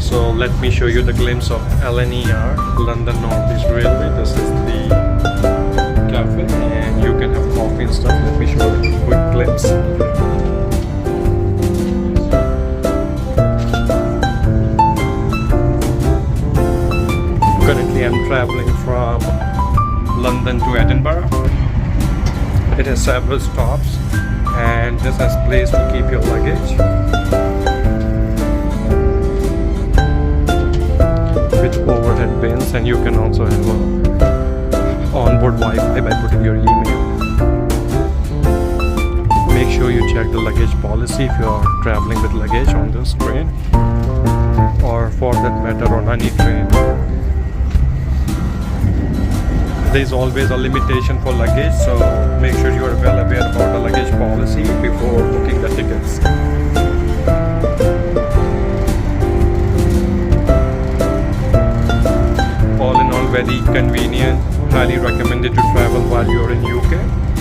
So let me show you the glimpse of LNER, London North East Railway. This is the cafe and you can have coffee and stuff. Let me show you a quick glimpse. Currently I'm traveling from London to Edinburgh. It has several stops and this has place to keep your luggage with overhead bins, and you can also have a onboard Wi-Fi by putting your email. Make sure you check the luggage policy if you are traveling with luggage on this train, or for that matter on any train. There is always a limitation for luggage, so make sure you are well aware about the luggage policy before booking the tickets. All in all, very convenient. Highly recommended to travel while you are in UK.